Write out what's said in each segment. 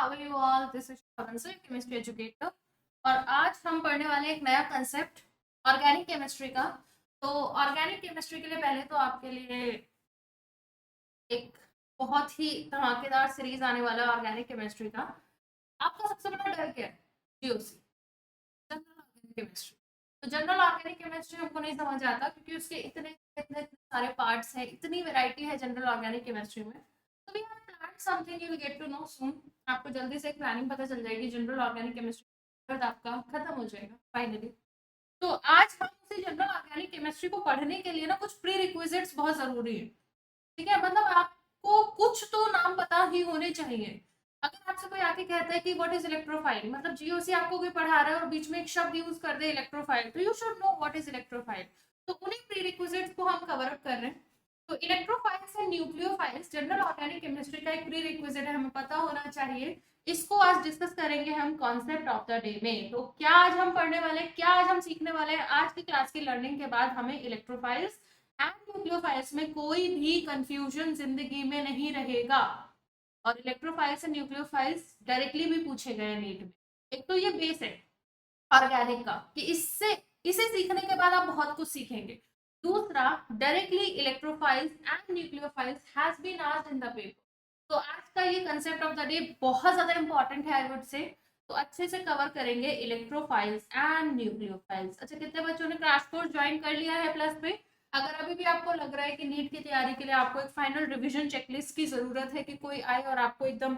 How are you all? This is Shravan sir, chemistry educator. और आज हम पढ़ने वाले एक नया कंसेप्ट ऑर्गेनिक केमिस्ट्री का। तो ऑर्गेनिक केमिस्ट्री के लिए पहले तो आपके लिए एक बहुत ही धमाकेदार सीरीज आने वाला है ऑर्गेनिक केमिस्ट्री का। आपका सबसे बड़ा डर क्या है? GOC, general organic chemistry. तो जनरल ऑर्गेनिक केमिस्ट्री हमको नहीं समझ आता क्योंकि उसके इतने इतने इतने सारे पार्ट्स हैं, इतनी वैरायटी है जनरल ऑर्गेनिक केमिस्ट्री में। तो we have planned something, you will get to know soon. आपको जल्दी से एक प्लानिंग पता चल जाएगी जनरल ऑर्गेनिक केमिस्ट्री आपका खत्म हो जाएगा फाइनली। तो आज हम उसी जनरल ऑर्गेनिक केमिस्ट्री को पढ़ने के लिए ना कुछ प्री रिक्विजिट्स बहुत जरूरी है। ठीक है, मतलब आपको कुछ तो नाम पता ही होने चाहिए। अगर आपसे कोई आके कहता है कि व्हाट इज इलेक्ट्रोफाइल, मतलब जीओसी आपको कोई पढ़ा रहा है और बीच में एक शब्द यूज कर दे इलेक्ट्रोफाइल, तो you should know what is electrophile. तो उन्हीं प्रीरिक्विजिट्स को हम कवर अप कर रहे हैं। तो electrophiles and nucleophiles general organic chemistry का एक प्रीरिक्विजिट है, हमें पता होना चाहिए। इसको आज डिस्कस करेंगे हम कॉन्सेप्ट ऑफ द डे में। तो क्या आज हम पढ़ने वाले हैं, क्या आज हम सीखने वाले हैं? आज की क्लास की लर्निंग के बाद हमें इलेक्ट्रोफाइल्स एंड न्यूक्लियोफाइल्स में कोई भी कंफ्यूजन जिंदगी में नहीं रहेगा। और इलेक्ट्रोफाइल्स एंड न्यूक्लियोफाइल्स डायरेक्टली भी पूछे गए नीट में। एक तो ये बेस है ऑर्गेनिक का कि इससे इसे सीखने के बाद आप बहुत कुछ सीखेंगे। दूसरा, directly electrophiles and nucleophiles has been asked in the paper. तो आज का ये कंसेप्ट ऑफ द डे बहुत ज्यादा इंपॉर्टेंट है आई वुड से। तो अच्छे से कवर करेंगे इलेक्ट्रोफाइल्स एंड न्यूक्लियोफाइल्स। अच्छा, कितने बच्चों ने क्रैश कोर्स ज्वाइन कर लिया है प्लस पे? अगर अभी भी आपको लग रहा है कि नीट की तैयारी के लिए आपको एक फाइनल रिवीजन चेकलिस्ट की जरूरत है कि कोई आए और आपको एकदम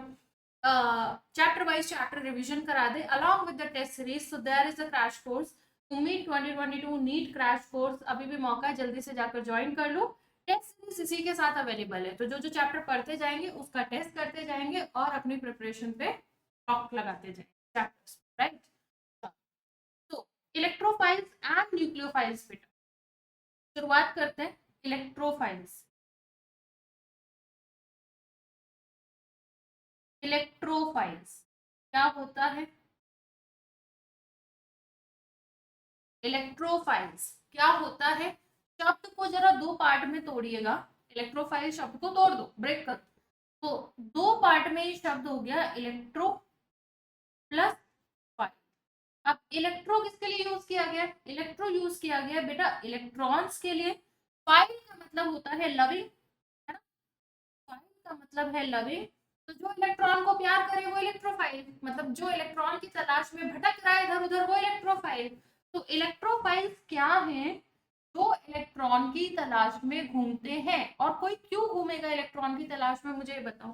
चैप्टर वाइज चैप्टर रिवीजन करा दे along with the test series, so there is a crash course. उम्मीद 2022 नीट क्रैश कोर्स अभी भी मौका है, जल्दी से जाकर ज्वाइन कर लो। टेस्ट सीरीज इसी के साथ अवेलेबल है, तो जो जो चैप्टर पढ़ते जाएंगे उसका टेस्ट करते जाएंगे और अपनी प्रिपरेशन पे टॉक लगाते जाएंगे चैप्टर्स, राइट? तो इलेक्ट्रोफाइल्स एंड न्यूक्लियोफाइल्स बेटा, शुरुआत करते हैं। इलेक्ट्रोफाइल्स, इलेक्ट्रोफाइल्स क्या होता है? इलेक्ट्रोफाइल्स क्या होता है? शब्द को जरा दो पार्ट में तोड़िएगा। इलेक्ट्रोफाइल शब्द को तोड़ दो, ब्रेक कर। तो दो पार्ट में ये शब्द हो गया इलेक्ट्रो प्लस फाइल। अब इलेक्ट्रो किसके लिए यूज किया गया? इलेक्ट्रो यूज किया गया बेटा इलेक्ट्रॉन्स के लिए। फाइल का मतलब होता है लविंग, है ना? फाइल का मतलब है लविंग। तो जो इलेक्ट्रॉन को प्यार करे वो इलेक्ट्रोफाइल, मतलब जो इलेक्ट्रॉन की तलाश में भटक रहा है इधर उधर वो इलेक्ट्रोफाइल। तो इलेक्ट्रोफाइल्स क्या है? जो इलेक्ट्रॉन की तलाश में घूमते हैं। और कोई क्यों घूमेगा इलेक्ट्रॉन की तलाश में, मुझे बताओ।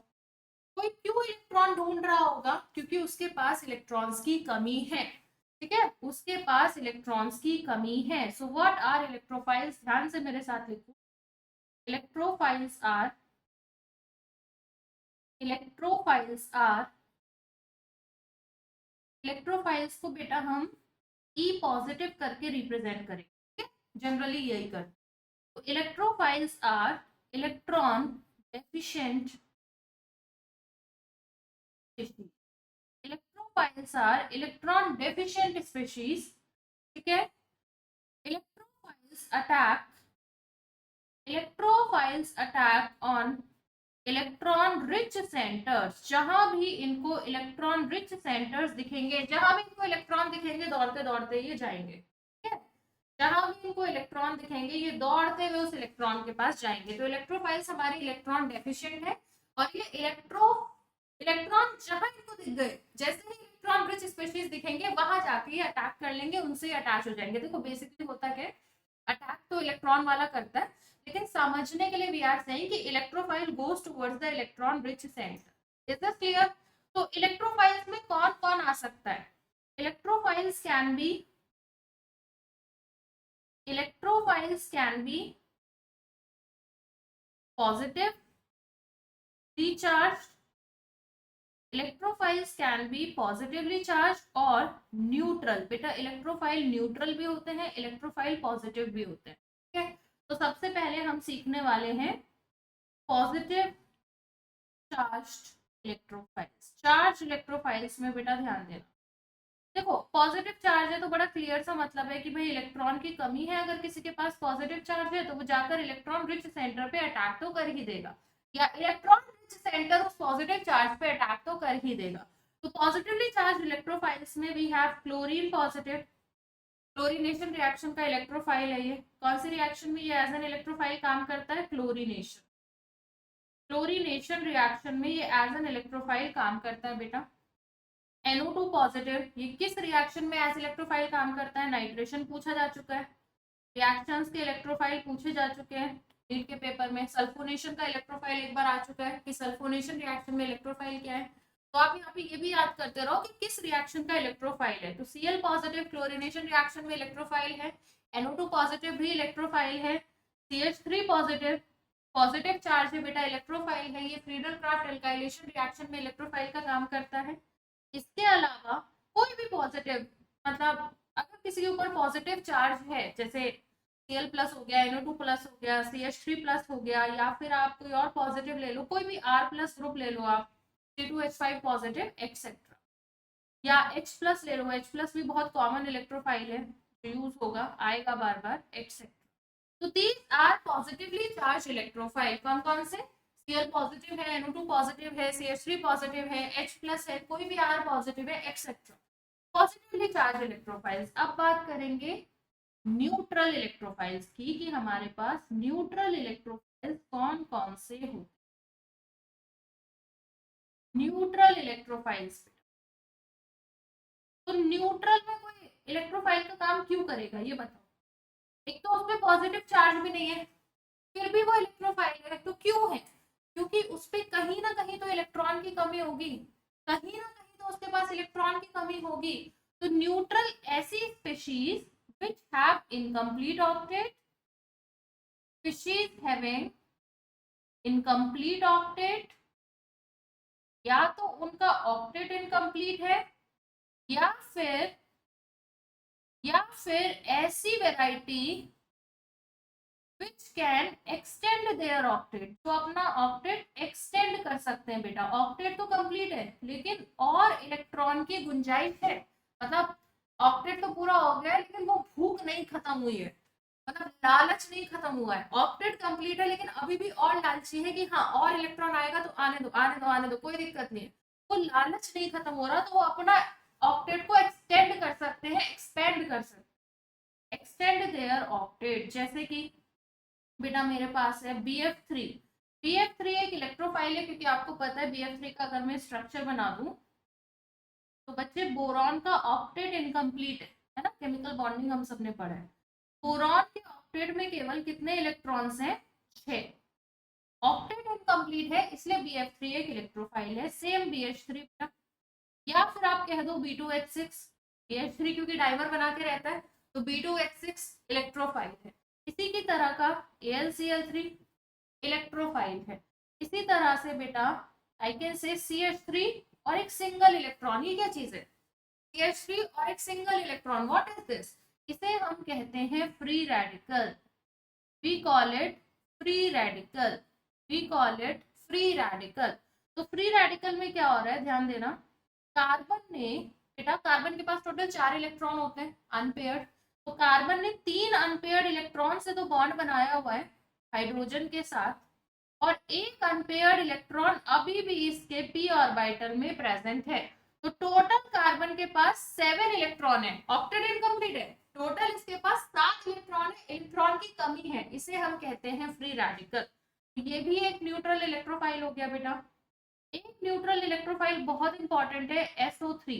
कोई क्यों इलेक्ट्रॉन ढूंढ रहा होगा? क्योंकि उसके पास इलेक्ट्रॉन्स की कमी है। ठीक है, उसके पास इलेक्ट्रॉन्स की कमी है। So what are electrophiles? ध्यान से मेरे साथ लिखो। Electrophiles are, electrophiles are, electrophiles को बेटा हम ई पॉजिटिव करके रिप्रेजेंट करें। ठीक है, जनरली यही कर। तो electrophiles are electron deficient species. Electrophiles are electron deficient species. ठीक है, electrophiles attack, electrophiles attack on electron rich centres. जहां भी इनको इलेक्ट्रॉन रिच सेंटर्स दिखेंगे, जहां भी इनको इलेक्ट्रॉन दिखेंगे दौड़ते दौड़ते ये जाएंगे। ठीक है, जहां भी इनको इलेक्ट्रॉन दिखेंगे ये दौड़ते हुए उस इलेक्ट्रॉन के पास जाएंगे। तो इलेक्ट्रोफाइल्स हमारी इलेक्ट्रॉन डेफिशिएंट है। और ये इलेक्ट्रॉन जहां इनको दिख गए, जैसे ही इलेक्ट्रॉन रिच स्पीशीज दिखेंगे वहां जाके ये अटैक कर लेंगे, उनसे अटैच हो जाएंगे। देखो बेसिकली होता क्या है, अटैक तो इलेक्ट्रॉन वाला करता है, लेकिन समझने के लिए वी आर सेइंग कि electrophile goes towards the electron rich centre. Is this clear? तो इलेक्ट्रोफाइल्स में कौन कौन आ सकता है? Electrophiles can be, electrophiles can be positively charged, electrophiles can be positively charged और न्यूट्रल। बेटा इलेक्ट्रोफाइल न्यूट्रल भी होते हैं, इलेक्ट्रोफाइल पॉजिटिव भी होते हैं। ठीक है, तो सबसे पहले हम सीखने वाले हैं positive charged electrophiles. Charge electrophiles में बेटा ध्यान देना। देखो पॉजिटिव चार्ज है तो बड़ा क्लियर सा मतलब है कि भाई इलेक्ट्रॉन की कमी है। अगर किसी के पास पॉजिटिव चार्ज है तो वो जाकर इलेक्ट्रॉन रिच सेंटर पे अटैक तो कर ही देगा, या इलेक्ट्रॉन रिच सेंटर उस पॉजिटिव चार्ज पे अटैक तो कर ही देगा। पॉजिटिवली चार्ज इलेक्ट्रोफाइल्स में we have chlorine positive, chlorination reaction का इलेक्ट्रोफाइल है ये। कौन सी रिएक्शन में ये एज एन इलेक्ट्रोफाइल काम करता है? क्लोरीनेशन। क्लोरीनेशन रिएक्शन में ये एज एन इलेक्ट्रोफाइल काम करता है बेटा। NO2 पॉजिटिव, ये किस रिएक्शन में एज इलेक्ट्रोफाइल काम करता है? नाइट्रेशन पूछा जा चुका है, रिएक्शंस के इलेक्ट्रोफाइल पूछे जा चुके हैं नीट के पेपर में। सल्फोनेशन का इलेक्ट्रोफाइल एक बार आ चुका है कि सल्फोनेशन रिएक्शन में इलेक्ट्रोफाइल क्या है। तो आप यहाँ पे ये भी याद करते रहो कि किस रिएक्शन का इलेक्ट्रोफाइल है। तो Cl पॉजिटिव क्लोरीनेशन रिएक्शन में इलेक्ट्रोफाइल है, NO2 पॉजिटिव भी इलेक्ट्रोफाइल है, CH3 पॉजिटिव पॉजिटिव चार्ज है बेटा, इलेक्ट्रोफाइल है। ये फ्रीडल क्राफ्ट एल्काइलेशन रिएक्शन में इलेक्ट्रोफाइल का काम करता है। इसके अलावा कोई भी पॉजिटिव, मतलब अगर किसी के ऊपर पॉजिटिव चार्ज है, जैसे Cl प्लस हो गया, NO2 प्लस हो गया, CH3 प्लस हो गया, या फिर आप कोई और पॉजिटिव ले लो, कोई भी R प्लस ग्रुप ले लो आप, C2H5 पॉजिटिव एक्सेट्रा, या H प्लस ले लो, H प्लस भी बहुत कॉमन इलेक्ट्रोफाइल है जो यूज होगा, आएगा बार बार, एक्सेट्रा। तो these are positively charge electrophile. कौन कौन से? Cl पॉजिटिव है, NO2 पॉजिटिव है, CH3 पॉजिटिव है, H प्लस है, कोई भी R पॉजिटिव है, एक्सेट्रा, पॉजिटिवली चार्ज इलेक्ट्रोफाइल्स। अब बात करेंगे न्यूट्रल इलेक्ट्रोफाइल्स की, कि हमारे पास न्यूट्रल इलेक्ट्रोफाइल्स कौन कौन से होते। न्यूट्रल इलेक्ट्रोफाइल्स, तो न्यूट्रल में कोई इलेक्ट्रोफाइल का काम क्यों करेगा ये बताओ। एक तो उसमें पॉजिटिव चार्ज भी नहीं है, फिर भी वो इलेक्ट्रोफाइल है, तो क्यों है? क्योंकि उसपे कहीं ना कहीं तो इलेक्ट्रॉन की कमी होगी, कहीं ना कहीं तो उसके पास इलेक्ट्रॉन की कमी होगी। तो न्यूट्रल ऐसी species which have incomplete octet, species having incomplete octet, या तो उनका ऑक्टेट इनकम्प्लीट है, या फिर ऐसी variety which can extend their octet, जो अपना ऑक्टेट एक्सटेंड कर सकते हैं बेटा। ऑक्टेट तो कंप्लीट है लेकिन और इलेक्ट्रॉन की गुंजाइश है, मतलब ऑक्टेट तो पूरा हो गया है लेकिन वो भूख नहीं खत्म हुई है, मतलब लालच नहीं खत्म हुआ है। ऑक्टेट कंप्लीट है लेकिन अभी भी और लालची है कि हाँ और इलेक्ट्रॉन आएगा तो आने दो आने दो आने दो, कोई दिक्कत नहीं है, वो लालच नहीं खत्म हो रहा, तो वो अपना ऑक्टेट को एक्सटेंड कर सकते हैं, एक्सपेंड कर सकते हैं, एक्सटेंड देयर ऑक्टेट। जैसे कि बेटा मेरे पास है BF3। BF3 एक इलेक्ट्रोफाइल है, क्योंकि आपको पता है BF3 का अगर मैं स्ट्रक्चर बना दूं तो बच्चे बोरॉन का ऑक्टेट इनकम्प्लीट है ना, केमिकल बॉन्डिंग हम सबने पढ़ा है। बोरॉन के ऑक्टेट में केवल कितने इलेक्ट्रॉन्स हैं? 6। ऑक्टेट इनकम्प्लीट है इसलिए BF3 एक इलेक्ट्रोफाइल है। सेम BH3, या फिर आप कह दो B2H6। BH3 क्योंकि डाइमर बना के रहता है तो B2H6 इलेक्ट्रोफाइल है। इसी की तरह का AlCl3 इलेक्ट्रोफाइल है। इसी तरह से बेटा आई कैन से CH3 और एक सिंगल इलेक्ट्रॉन, ये क्या चीज है? CH3 और एक single electron, what is this? इसे हम कहते हैं free radical. We call it free radical, we call it free radical. तो फ्री रेडिकल में क्या हो रहा है, ध्यान देना, कार्बन ने, बेटा कार्बन के पास टोटल 4 इलेक्ट्रॉन होते हैं अनपेयर्ड, तो कार्बन ने 3 अनपेयर्ड इलेक्ट्रॉन से तो बॉन्ड बनाया हुआ है हाइड्रोजन के साथ, और एक अनपेयर्ड इलेक्ट्रॉन अभी भी इसके p ऑर्बिटल में प्रेजेंट है। तो टोटल कार्बन के पास 7 इलेक्ट्रॉन है, ऑक्टेट इनकम्प्लीट है, टोटल इसके पास 7 इलेक्ट्रॉन है, इलेक्ट्रॉन की कमी है, इसे हम कहते हैं फ्री रेडिकल। ये भी एक न्यूट्रल इलेक्ट्रोफाइल हो गया बेटा। एक न्यूट्रल इलेक्ट्रोफाइल बहुत इंपॉर्टेंट है SO3,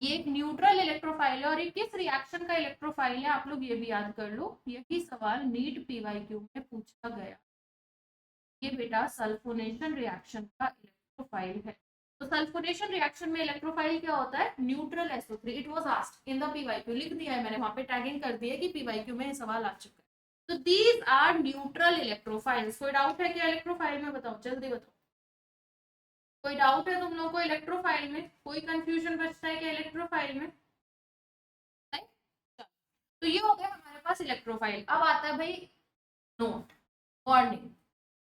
ये एक न्यूट्रल इलेक्ट्रोफाइल है, और ये किस रिएक्शन का इलेक्ट्रोफाइल है आप लोग ये भी याद कर लो, यही सवाल नीट PYQ में पूछा गया। ये बेटा सल्फोनेशन रिएक्शन का इलेक्ट्रोफाइल है। तो सल्फोनेशन रिएक्शन में इलेक्ट्रोफाइल क्या होता है? Neutral SO3। It was asked in the PYQ, लिख दिया है मैंने वहां पे, टैगिंग कर दी है कि PYQ में ये सवाल आ चुका है। तो दीज आर न्यूट्रल इलेक्ट्रोफाइल्स। कोई डाउट है क्या इलेक्ट्रोफाइल में? बताओ जल्दी बताओ, कोई डाउट है तुम लोगों को इलेक्ट्रोफाइल में? कोई कंफ्यूजन बचता है क्या इलेक्ट्रोफाइल में? नहीं? तो ये हो गया हमारे पास इलेक्ट्रोफाइल। अब आता है भाई नोट, वार्निंग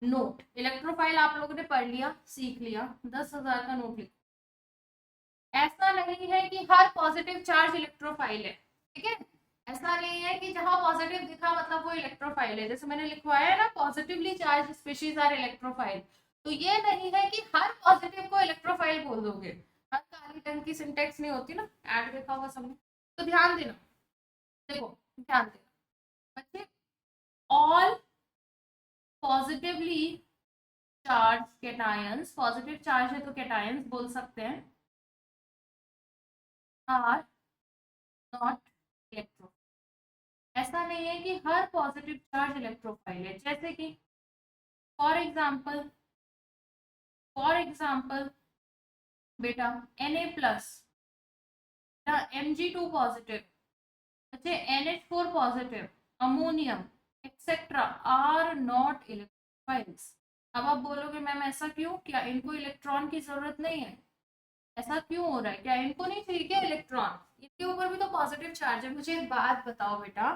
नोट। इलेक्ट्रोफाइल आप लोगों ने पढ़ लिया, सीख लिया, 10,000 का नोट लिखो। ऐसा नहीं है कि हर पॉजिटिव चार्ज इलेक्ट्रोफाइल है, ठीक है? ऐसा नहीं है कि जहां पॉजिटिव दिखा मतलब वो इलेक्ट्रोफाइल है, जैसे मैंने लिखवाया है ना positively charge species are electrophile, तो ये नहीं है कि हर पॉजिटिव को इलेक्ट्रोफाइल बोल दोगे, हर काली ढंग की सिंटेक्स नहीं होती ना, ऐड देखा होगा सबने, तो ध्यान देना, देखो ध्यान देना बच्चे, all positively charge cations, positive charge है तो कैटायंस बोल सकते हैं, आर नॉट इलेक्ट्रो। ऐसा नहीं है कि हर पॉजिटिव चार्ज इलेक्ट्रोफाइल है, जैसे कि फॉर एग्जाम्पल बेटा Na+, Mg2 पॉजिटिव, बच्चे NH4 positive, ammonium etcetera are not electrophiles. अब आप बोलोगे मैम ऐसा क्यों, क्या इनको इलेक्ट्रॉन की जरूरत नहीं है, ऐसा क्यों हो रहा है, क्या इनको नहीं चाहिए क्या इलेक्ट्रॉन, इनके ऊपर भी तो पॉजिटिव चार्ज है। मुझे एक बात बताओ बेटा,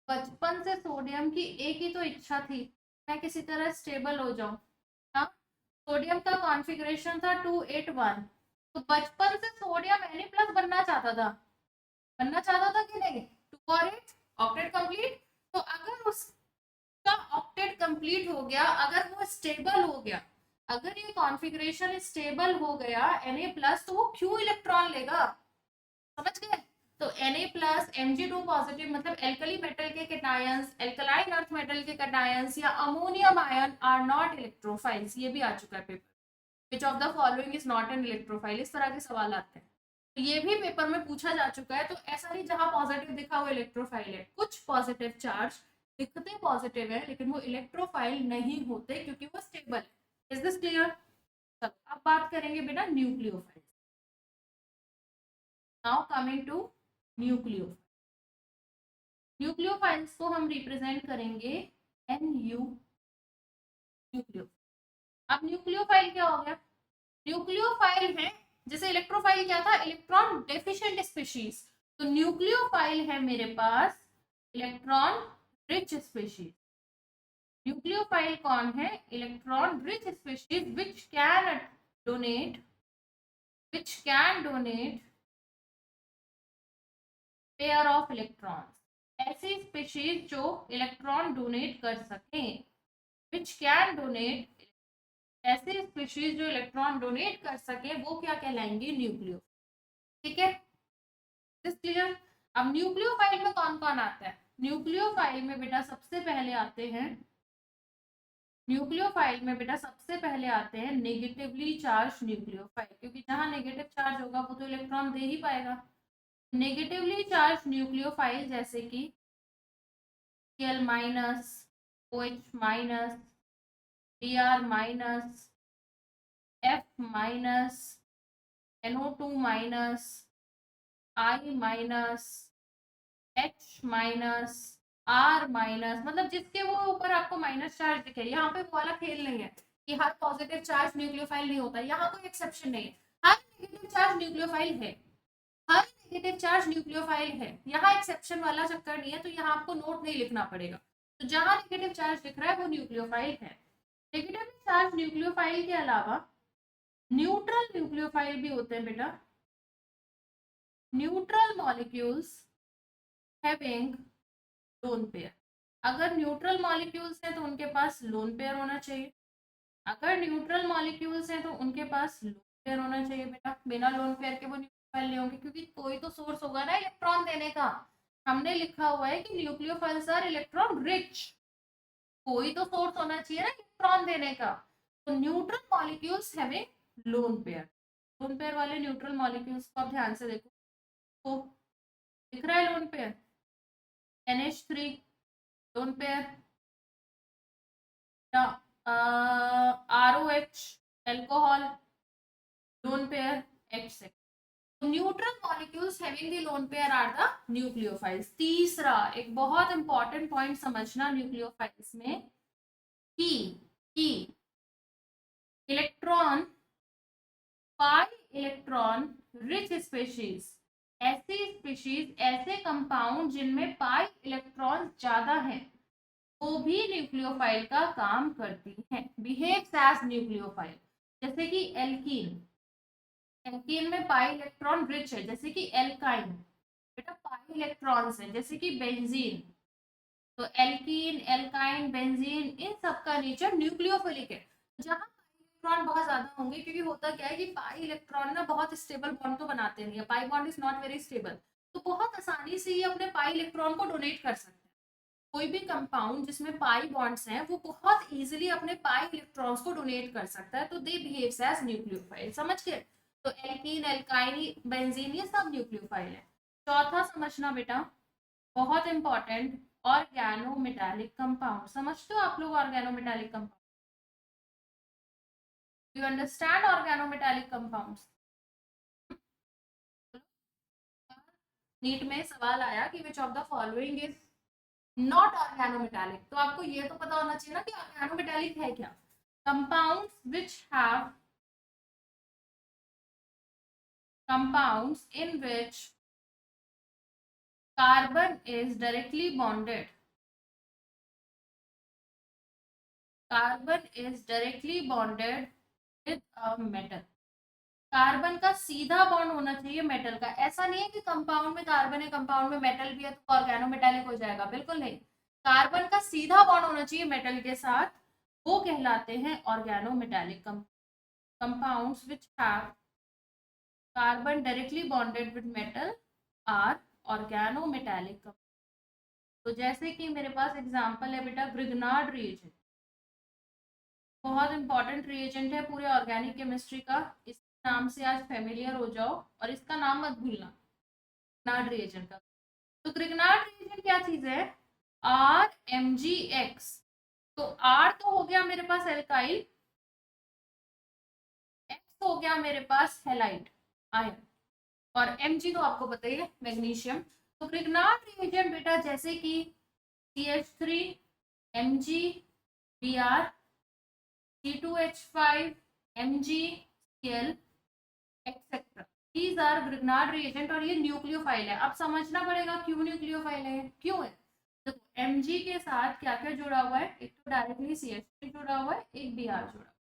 बचपन से सोडियम की एक ही तो इच्छा थी, मैं किसी तरह स्टेबल हो जाऊं। हाँ, सोडियम का कॉन्फ़िगरेशन था 281, तो बचपन से सोडियम Na+ बनना चाहता था कि नहीं, 2 और 8 ऑक्टेट कंप्लीट। तो अगर उसका ऑक्टेट कंप्लीट हो गया, अगर वो स्टेबल हो गया, अगर ये कॉन्फ़िगरेशन स्टेबल हो गया Na+, तो वो क्यों इलेक्ट्रॉन लेगा, समझ गए। तो Na+, Mg2 पॉजिटिव मतलब एल्कली मेटल के कैटायंस, एल्कलाइन अर्थ मेटल के कैटायंस या ammonium ion are not electrophiles, ये भी आ चुका है paper, which of the following is not an electrophile, इस तरह के सवाल आते हैं, तो ये भी पेपर में पूछा जा चुका है। तो ऐसा नहीं जहां पॉजिटिव दिखा वो इलेक्ट्रोफाइल है, कुछ पॉजिटिव चार्ज दिखते पॉजिटिव है लेकिन वो इलेक्ट्रोफाइल नहीं होते क्योंकि वो स्टेबल है। Is this clear. चलो अब बात करेंगे बेटा nucleophile. Now coming to nucleophile, nucleophiles को हम रिप्रेजेंट करेंगे NU, न्यूक्लियो। अब न्यूक्लियोफाइल क्या हो गया, न्यूक्लियोफाइल है, जैसे इलेक्ट्रोफाइल क्या था, इलेक्ट्रॉन डेफिशिएंट स्पीशीज, तो न्यूक्लियोफाइल है मेरे पास इलेक्ट्रॉन रिच स्पीशीज। न्यूक्लियोफाइल कौन है, electron rich species which can donate pair of electrons, ऐसी स्पीशीज जो इलेक्ट्रॉन डोनेट कर सके, विच कैन डोनेट, ऐसे स्पीशीज जो इलेक्ट्रॉन डोनेट कर सके वो क्या कहलाएंगी, न्यूक्लियो। ठीक है, दिस क्लियर। अब न्यूक्लियोफाइल में कौन कौन आता है, न्यूक्लियोफाइल में बेटा सबसे पहले आते हैं, न्यूक्लियोफाइल में बेटा सबसे पहले आते हैं नेगेटिवली चार्ज न्यूक्लियोफाइल, क्योंकि जहां नेगेटिव चार्ज होगा वो तो इलेक्ट्रॉन दे ही पाएगा। नेगेटिवली चार्ज न्यूक्लियोफाइल जैसे कि Cl-, OH-, Br-, F-, NO2-, I-, H-, R-, मतलब जिसके वो ऊपर आपको माइनस चार्ज दिखे, यहाँ पे वाला खेल नहीं है कि हर पॉजिटिव चार्ज न्यूक्लियोफाइल नहीं होता, यहाँ कोई एक्सेप्शन नहीं है, हर नेगेटिव चार्ज न्यूक्लियोफाइल है, हर नेगेटिव चार्ज न्यूक्लियोफाइल है, यहाँ एक्सेप्शन वाला चक्कर नहीं है, तो यहाँ आपको नोट नहीं लिखना पड़ेगा, तो जहां नेगेटिव चार्ज दिख रहा है वो न्यूक्लियोफाइल है। नेगेटिव चार्ज न्यूक्लियोफाइल के अलावा न्यूट्रल न्यूक्लियोफाइल भी होते हैं बेटा, neutral molecules having lone pair. अगर न्यूट्रल मॉलिक्यूल्स हैं तो उनके पास लोन पेयर होना चाहिए, अगर न्यूट्रल मॉलिक्यूल्स हैं तो उनके पास लोन पेयर होना चाहिए बेटा, बिना लोन पेयर के वो न्यूक्लियोफाइल नहीं होंगे, क्योंकि कोई तो सोर्स होगा ना इलेक्ट्रॉन देने का, हमने लिखा हुआ है कि न्यूक्लियोफाइल्स आर इलेक्ट्रॉन रिच, कोई तो सोर्स होना चाहिए ना इलेक्ट्रॉन देने का, तो neutral molecules having lone pair, lone pair वाले न्यूट्रल मॉलिक्यूल्स को आप ध्यान से देखो, तो दिख रहा है lone pair, NH3 lone pair, ROH alcohol lone pair, etcetera. Neutral molecules having the lone pair are the nucleophiles. तीसरा एक बहुत इंपॉर्टेंट पॉइंट समझना न्यूक्लियोफाइल्स में कि electron pi electron rich species, ऐसी स्पीशीज, ऐसे कंपाउंड जिनमें पाई इलेक्ट्रॉन ज्यादा है वो भी न्यूक्लियोफाइल का काम करती है, बिहेव्स एज न्यूक्लियोफाइल। जैसे कि एल्कीन, एल्कीन में पाई इलेक्ट्रॉन रिच है, जैसे कि एल्काइन बेटा पाई इलेक्ट्रॉन्स है, जैसे कि बेंजीन, तो एल्कीन, एल्काइन, बेंजीन इन सब का नेचर न्यूक्लियोफिलिक है। जहां इलेक्ट्रॉन बहुत ज्यादा होंगे, क्योंकि होता क्या है कि पाई इलेक्ट्रॉन ना बहुत स्टेबल बॉन्ड तो बनाते नहीं है, pi bond is not very stable, तो बहुत आसानी से ये अपने पाई इलेक्ट्रॉन को डोनेट कर सकते हैं। कोई भी कंपाउंड जिसमें पाई बॉन्ड्स हैं वो बहुत इजीली अपने पाई इलेक्ट्रॉन्स को डोनेट कर सकता है, तो दे बिहेव्स एज न्यूक्लियोफाइल। समझ गए? तो एल्कीन, एल्काइन, बेंजीन ये सब न्यूक्लियोफाइल है। चौथा समझना बेटा, बहुत इंपॉर्टेंट, ऑर्गेनोमेटालिक कंपाउंड। समझते हो आप लोग organometallic compound? You understand organometallic compounds? NEET में सवाल आया कि which of the following is not organometallic, तो आपको ये तो पता होना चाहिए ना कि ऑर्गेनोमेटालिक है क्या। Compounds which have compounds in which carbon is directly bonded, carbon is directly bonded with a metal। Carbon का सीधा बॉन्ड होना चाहिए मेटल का। ऐसा नहीं है कि कंपाउंड में कार्बन है, कंपाउंड में मेटल भी है तो ऑर्गेनोमेटालिक हो जाएगा, बिल्कुल नहीं। कार्बन का सीधा बॉन्ड होना चाहिए मेटल के साथ, वो कहलाते हैं organometallic compounds which have carbon directly bonded with metal are organometallic. तो जैसे कि मेरे पास एग्जांपल है बेटा ग्रिग्नार्ड रिएजेंट, बहुत इंपॉर्टेंट रिएजेंट है पूरे ऑर्गेनिक केमिस्ट्री का, इस नाम से आज फेमिलियर हो जाओ और इसका नाम मत भूलना, ग्रिग्नार्ड रिएजेंट का। तो ग्रिग्नार्ड रिएजेंट क्या चीज है? RMgX। तो R तो हो गया मेरे पास एल्काइल, X हो गया मेरे पास हेलाइड आयन, और Mg तो आपको पता ही है मैग्नीशियम। तो ग्रिग्नार्ड रिएजेंट बेटा जैसे कि CH3, Mg, Br, C2H5, MgCl etcetera, these are Grignard reagent, और ये न्यूक्लियोफाइल है। अब समझना पड़ेगा क्यों न्यूक्लियोफाइल है, क्यों है। देखो Mg के साथ क्या क्या जुड़ा हुआ है, एक तो डायरेक्टली CH3 जुड़ा हुआ है, एक Br जुड़ा हुआ है।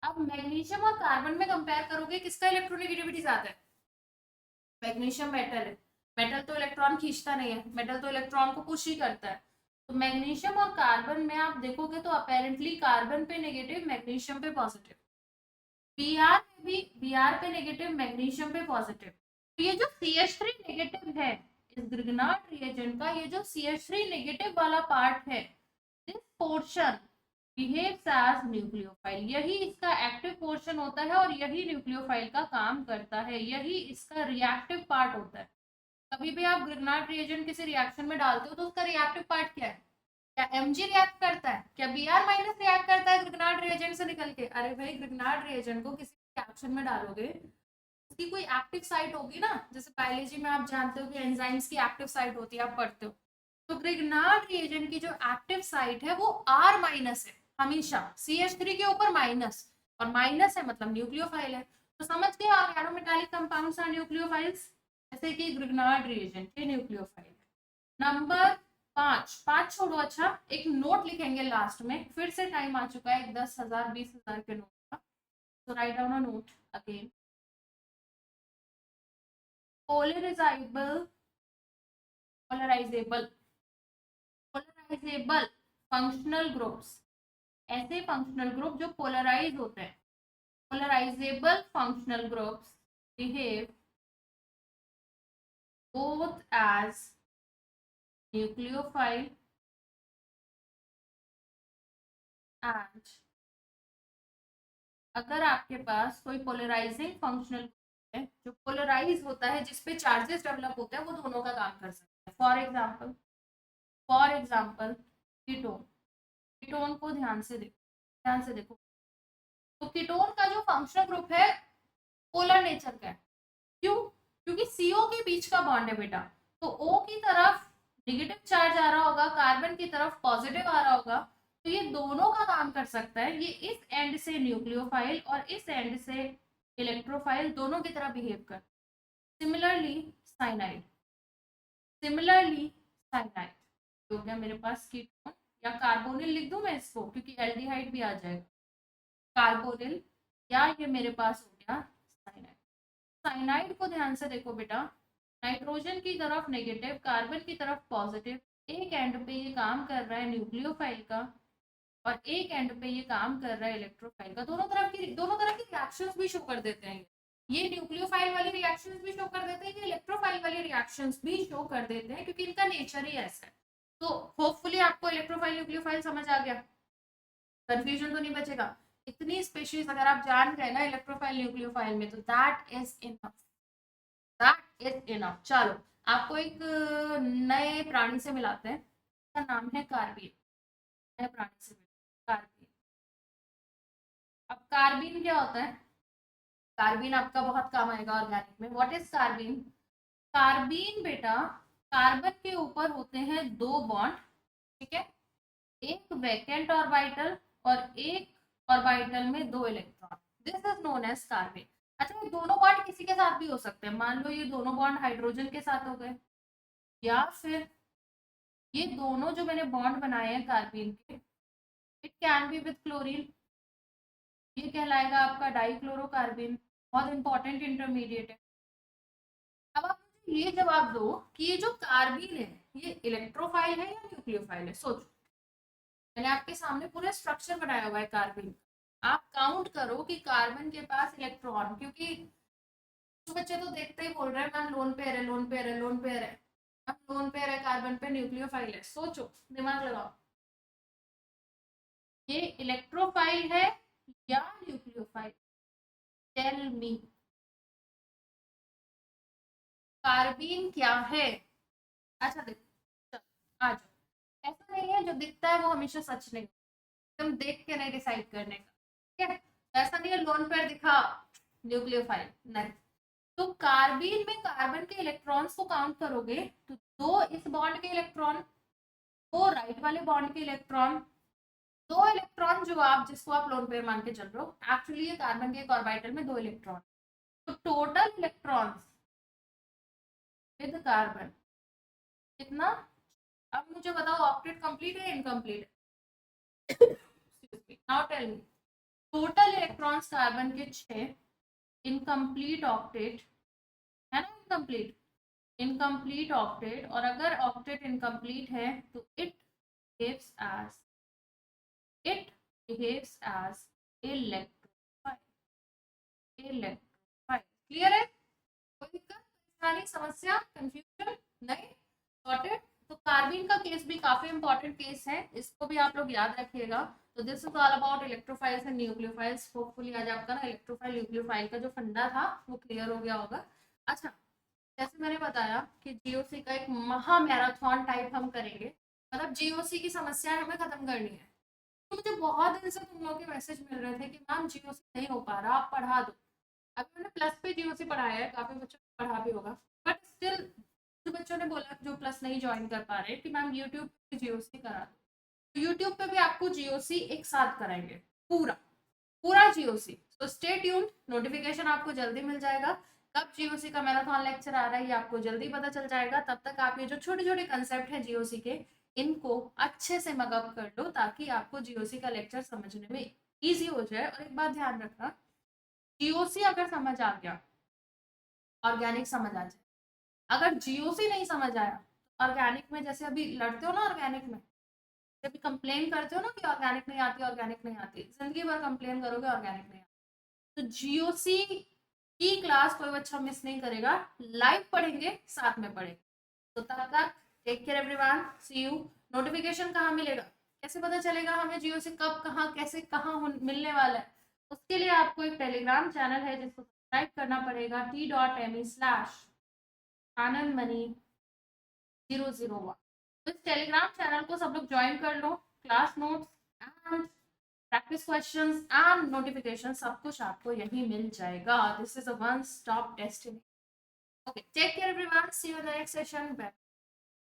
अब मैग्नीशियम और कार्बन में कंपेयर करोगे, किसका इलेक्ट्रोनेगेटिविटी ज्यादा है? मैग्नीशियम मेटल है, मेटल तो इलेक्ट्रॉन खींचता नहीं है, मेटल तो इलेक्ट्रॉन को पुश ही करता है। तो मैग्नीशियम और कार्बन में आप देखोगे तो अपेरेंटली कार्बन पे नेगेटिव, मैग्नीशियम पे पॉजिटिव। Br में भी, Br पे नेगेटिव, मैग्नीशियम पे पॉजिटिव। तो ये जो CH3 नेगेटिव है इस ग्रिग्नार्ड रिएजेंट का, ये जो CH3 नेगेटिव वाला पार्ट है, this portion behaves as nucleophile, यही इसका एक्टिव पोर्शन होता है और यही न्यूक्लियोफाइल का काम करता है, यही इसका रिएक्टिव पार्ट होता है। कभी भी आप ग्रिग्नार्ड रिएजेंट किसी रिएक्शन में डालते हो तो उसका रिएक्टिव पार्ट क्या है? क्या Mg रिएक्ट करता है? क्या Br माइनस रिएक्ट करता है ग्रिग्नार्ड रिएजेंट से निकल के? अरे भाई, ग्रिग्नार्ड रिएजेंट को किसी रिएक्शन में डालोगे, उसकी कोई एक्टिव साइट होगी ना, जैसे बायोलॉजी में आप जानते हो कि एंजाइम्स की एक्टिव साइट होती है, आप पढ़ते हो। तो ग्रिग्नार्ड रिएजेंट की जो एक्टिव साइट है वो R माइनस है, हमेशा CH3 के ऊपर माइनस, और माइनस है मतलब न्यूक्लियोफाइल है। तो समझ गए ऑर्गेनोमेटालिक कंपाउंड्स आर न्यूक्लियोफाइल्स, जैसे कि ग्रिग्नार्ड रिएजेंट के न्यूक्लियोफाइल। नंबर 5 छोड़ो, अच्छा एक नोट लिखेंगे लास्ट में, फिर से टाइम आ चुका है 10,000 20,000 के नोट का, तो write down a note again. Polarisable, polarisable, polarisable functional groups, ऐसे फंक्शनल ग्रुप जो पोलराइज होते हैं, polarisable functional groups behave both as nucleophile and, अगर आपके पास कोई पोलराइजिंग फंक्शनल है जो पोलराइज होता है, जिसपे चार्जेस डेवलप होते हैं, वो दोनों का काम कर सकते हैं। फॉर एग्जांपल कीटोन, कीटोन को ध्यान से देखो। तो कीटोन का जो फंक्शनल ग्रुप है पोलर नेचर का है, क्यों? क्योंकि CO के बीच का बॉन्ड है बेटा, तो O की तरफ नेगेटिव चार्ज आ रहा होगा, कार्बन की तरफ पॉजिटिव आ रहा होगा, तो ये दोनों का काम कर सकता है। ये इस एंड से न्यूक्लियोफाइल और इस एंड से इलेक्ट्रोफाइल दोनों की तरह बिहेव कर। सिमिलरली साइनाइड, सिमिलरली साइनाइड हो गया मेरे पास कीटोन, या कार्बोनिल लिख दूं मैं इसको, क्योंकि एल्डिहाइड भी आ जाएगा, कार्बोनिल, या ये मेरे पास हो गया साइनाइड। साइनाइड को ध्यान से देखो बेटा, नाइट्रोजन की तरफ नेगेटिव, कार्बन की तरफ पॉजिटिव, एक एंड पे ये काम कर रहा है न्यूक्लियोफाइल का, और एक एंड पे ये काम कर रहा है इलेक्ट्रोफाइल का। दोनों तरह की रिएक्शंस भी शो कर देते हैं। ये न्यूक्लियोफाइल वाली रिएक्शंस भी शो कर देते हैं, ये इलेक्ट्रोफाइल वाली रिएक्शंस भी शो कर देते हैं, क्योंकि इनका नेचर ही ऐसा है। तो होपफुली आपको इलेक्ट्रोफाइल न्यूक्लियोफाइल समझ आ गया, कंफ्यूजन तो नहीं बचेगा। इतनी स्पेशीज अगर आप जान गए ना इलेक्ट्रोफाइल न्यूक्लियोफाइल में, तो that is enough, that is enough. चलो आपको एक नए प्राणी से मिलाते हैं, उसका नाम है कार्बीन। नए प्राणी से कार्बीन। अब कार्बीन क्या होता है? कार्बीन आपका बहुत काम आएगा ऑर्गेनिक में। What is carbene? कार्बीन बेटा, कार्बन के ऊपर होते हैं दो बॉन्ड, ठीक है, एक वैकेंट ऑर्बिटल और एक ऑर्बिटल में दो electron. This is known as carbon. अच्छा, ये दोनों बॉन्ड किसी के साथ भी हो सकते हैं। मान लो ये दोनों बॉन्ड हाइड्रोजन के साथ हो गए, या फिर ये दोनों जो मैंने बॉन्ड बनाए हैं कार्बन के, it can be with chlorine, ये कहलाएगा आपका डाइक्लोरोकार्बन। बहुत इंपॉर्टेंट इंटरमीडिएट है। अब आप मुझे ये जवाब दो कि ये जो कार्बन है ये इलेक्ट्रोफाइल है या न्यूक्लियोफाइल है? सोचो, मैंने आपके सामने पूरा स्ट्रक्चर बनाया हुआ है कार्बन। आप काउंट करो कि कार्बन के पास इलेक्ट्रॉन, क्योंकि कुछ बच्चे तो देखते ही बोल रहे हैं मैम लोन पेयर है, लोन पेयर है, लोन पेयर है। अब लोन पेयर है कार्बन पे, न्यूक्लियोफाइल है। सोचो, दिमाग लगाओ, ये इलेक्ट्रोफाइल है या न्यूक्लियोफाइल? टेल मी, कार्बन क्या है? अच्छा देखो, आ जाओ। ऐसा नहीं है जो दिखता है वो हमेशा सच नहीं, तुम देख के नहीं डिसाइड करने का, ठीक है? ऐसा नहीं है लोन पेयर दिखा न्यूक्लियोफाइल, नहीं। तो कार्बीन में कार्बन के इलेक्ट्रॉन्स को काउंट करोगे तो दो इस बॉन्ड के इलेक्ट्रॉन, दो राइट वाले बॉन्ड के इलेक्ट्रॉन, दो इलेक्ट्रॉन जो आप जिसको आप लोन पेयर मान के चल रहे हो, एक्चुअली ये कार्बन के एक ऑर्बिटल में दो इलेक्ट्रॉन। तो टोटल इलेक्ट्रॉन्स विद कार्बन कितना? अब मुझे बताओ, ऑक्टेट कंप्लीट है incomplete? Now tell me, total electrons carbon के 6, इनकम्प्लीट ऑक्टेट है ना, इनकम्प्लीट, इनकम्प्लीट ऑक्टेट। और अगर ऑक्टेट इनकम्प्लीट है तो it behaves as, it behaves as electrophile, electrophile. Clear है? कोई दिक्कत, परेशानी, समस्या, कंफ्यूजन नहीं? सॉर्टेड। तो कार्बन का केस भी काफी इंपॉर्टेंट केस है, इसको भी आप लोग याद रखिएगा। तो this is all about electrophiles and nucleophiles. Hopefully आज आपका ना इलेक्ट्रोफाइल न्यूक्लियोफाइल का जो फंडा था वो क्लियर हो गया होगा। अच्छा, जैसे मैंने बताया कि जीओसी का एक महा मैराथन टाइप हम करेंगे, मतलब जीओसी की समस्या हमें खत्म करनी है। तो मुझे बहुत दिन से तुम लोगों के मैसेज मिल रहे थे कि मैम जीओसी नहीं हो पा रहा, आप पढ़ा दो। अभी मैंने प्लस पे जीओसी पढ़ाया है, काफी बच्चों को पढ़ा भी होगा, बट स्टिल कुछ बच्चों ने बोला जो प्लस नहीं ज्वाइन कर पा रहे कि मैम यूट्यूब पे जीओसी करा दो। तो यूट्यूब पे भी आपको जीओसी एक साथ कराएंगे, पूरा पूरा जीओसी। तो स्टे ट्यून्ड, नोटिफिकेशन आपको जल्दी मिल जाएगा। कब जीओसी का मैराथन लेक्चर आ रहा है ये आपको जल्दी पता चल जाएगा। तब तक आप ये जो छोटे छोटे कंसेप्ट हैं जीओसी के, इनको अच्छे से मगअप कर लो, ताकि आपको जीओसी का लेक्चर समझने में इजी हो जाए। और एक बात ध्यान रखना, जीओसी अगर समझ आ गया, ऑर्गेनिक समझ आ जाए। अगर जीओसी नहीं समझ आया, ऑर्गेनिक में जैसे अभी लड़ते हो ना, ऑर्गेनिक में जब कंप्लेन करते हो ना कि ऑर्गेनिक नहीं आती, ऑर्गेनिक नहीं आती, जिंदगी भर कंप्लेन करोगे ऑर्गेनिक नहीं आती। तो जीओसी की क्लास कोई बच्चा मिस नहीं करेगा, लाइव पढ़ेंगे, साथ में पढ़ेंगे। तो तब तक take care everyone, see you. Notification कहाँ मिलेगा, कैसे पता चलेगा हमें जियो से कब कहाँ कैसे कहाँ मिलने वाला है? उसके लिए आपको एक टेलीग्राम चैनल है जिसको सब्सक्राइब करना पड़ेगा, t.me/anandmani001। तो इस टेलीग्राम चैनल को सब लोग ज्वाइन कर लो। Class notes and practice questions and notification सब कुछ आपको यही मिल जाएगा। This is a one stop destiny. Okay, take care everyone, see you in the next session.